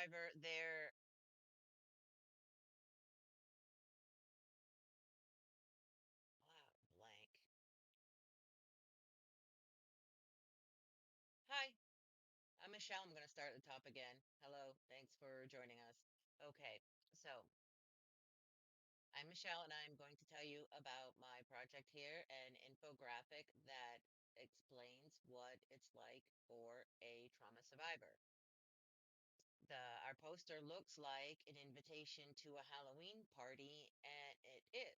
survivor, they're blank. Hi, I'm Michelle. I'm going to start at the top again. Hello, thanks for joining us. Okay, so I'm Michelle, and I'm going to tell you about my project here, an infographic that explains what it's like for a trauma survivor. Our poster looks like an invitation to a Halloween party, and it is.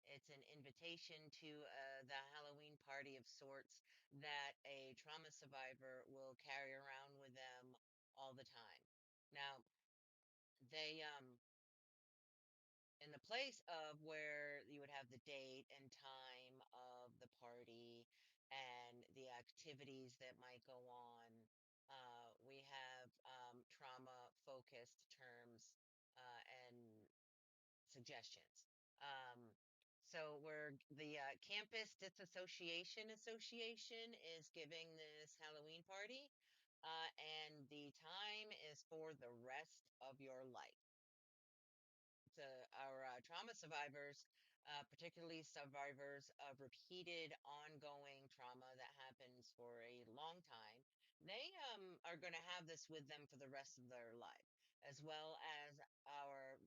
It's an invitation to the Halloween party of sorts that a trauma survivor will carry around with them all the time. Now, they in the place of where you would have the date and time of the party and the activities that might go on. We have trauma focused terms and suggestions. Um, so we're the Campus Disassociation Association is giving this Halloween party, and the time is for the rest of your life. To our trauma survivors, particularly survivors of repeated ongoing trauma that happens for a long time, they are going to have this with them for the rest of their life, as well as our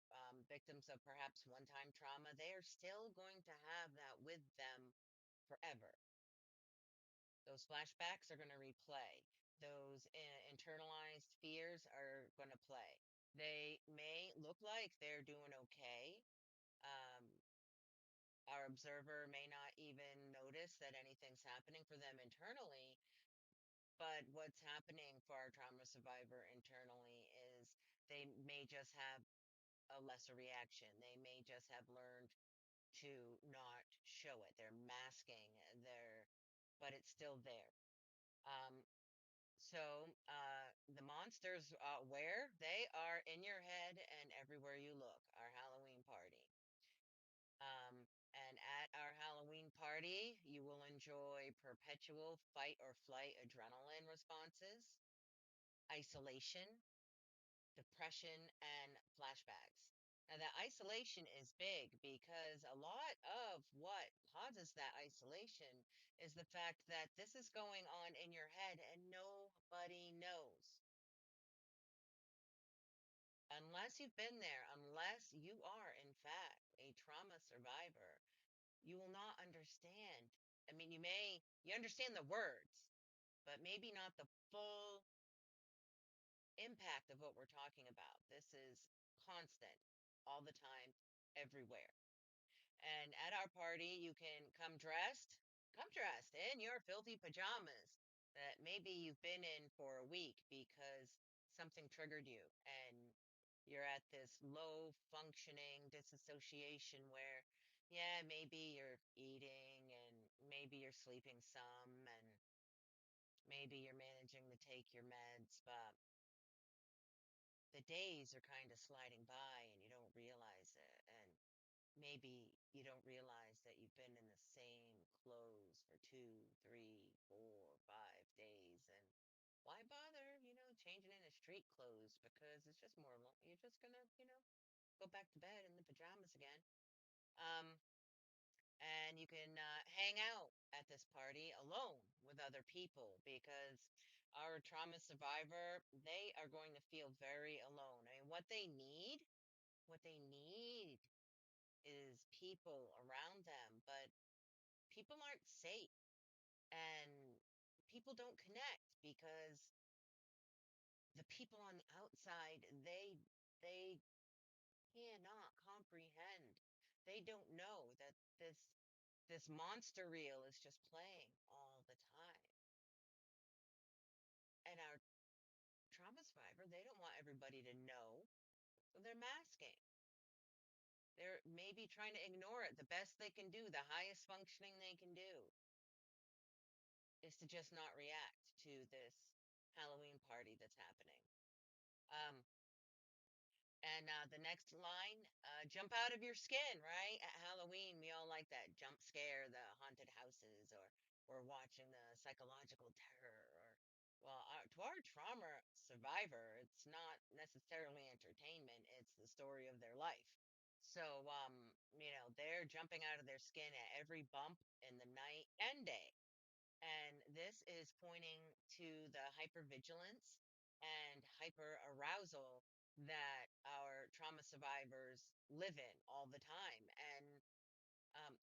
victims of perhaps one-time trauma. They are still going to have that with them forever. Those flashbacks are going to replay. Those internalized fears are going to play. They may look like they're doing okay. um, our observer may not even notice that anything's happening for them internally, but what's happening for our trauma survivor internally is they may just have a lesser reaction. They may just have learned to not show it. They're masking but it's still there. Um, so the monsters, where they are in your head and everywhere you look, our Halloween party. And at our Halloween party, you will enjoy perpetual fight or flight adrenaline responses, isolation, depression, and flashbacks. Now, that isolation is big because a lot of what causes that isolation is the fact that this is going on in your head and nobody knows. Unless you've been there, unless you are, in fact, a trauma survivor, you will not understand. I mean, you understand the words, but maybe not the full impact of what we're talking about. This is constant, all the time, everywhere. And at our party, you can come dressed in your filthy pajamas that maybe you've been in for a week because something triggered you and you're at this low functioning disassociation where, yeah, maybe you're eating and maybe you're sleeping some and maybe you're managing to take your meds, but the days are kind of sliding by and you don't realize it. And maybe you don't realize that you've been in the same clothes for 2, 3, 4, 5 days. And why bother, changing into street clothes? Because it's just you're just gonna, go back to bed in the pajamas again. Um, and you can hang out at this party alone with other people because our trauma survivor, they are going to feel very alone. I mean, what they need is people around them, but people aren't safe and people don't connect because the people on the outside, they cannot comprehend. They don't know that this monster reel is just playing all the time. And our trauma survivor, they don't want everybody to know, so they're masking. They're maybe trying to ignore it. The best they can do, the highest functioning they can do, is to just not react to this Halloween party that's happening. Um, and the next line, jump out of your skin, right? At Halloween, we all like that jump scare, the haunted houses, or we're watching the psychological terror, or well, to our trauma survivor, it's not necessarily entertainment, it's the story of their life. So, they're jumping out of their skin at every bump in the night and day. And this is pointing to the hypervigilance and hyper arousal that our trauma survivors live in all the time. And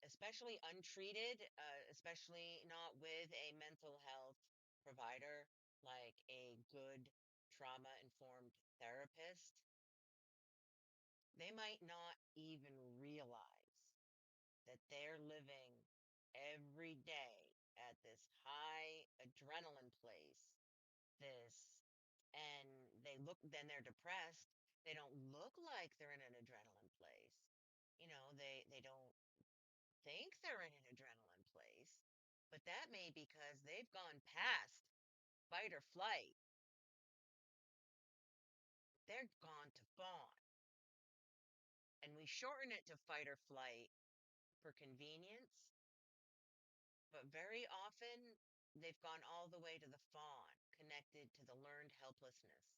especially untreated, especially not with a mental health provider, like a good trauma informed therapist, they might not even realize that they're living every day at this high adrenaline place, this, and then they're depressed. They don't look like they're in an adrenaline place. They don't think they're in an adrenaline place, but that may be because they've gone past fight or flight. They're gone to fawn. And we shorten it to fight or flight for convenience, but very often they've gone all the way to the fawn, connected to the learned helplessness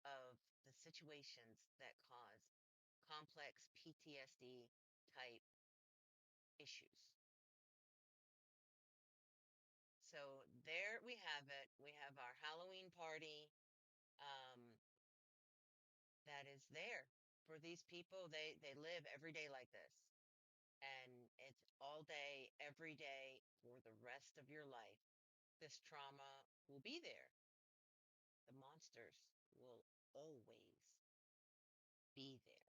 of the situations that cause complex PTSD type issues. So there we have it. We have our Halloween party. Um, that is there for these people. They live every day like this, and it's all day every day for the rest of your life. This trauma will be there. The monsters will always be there.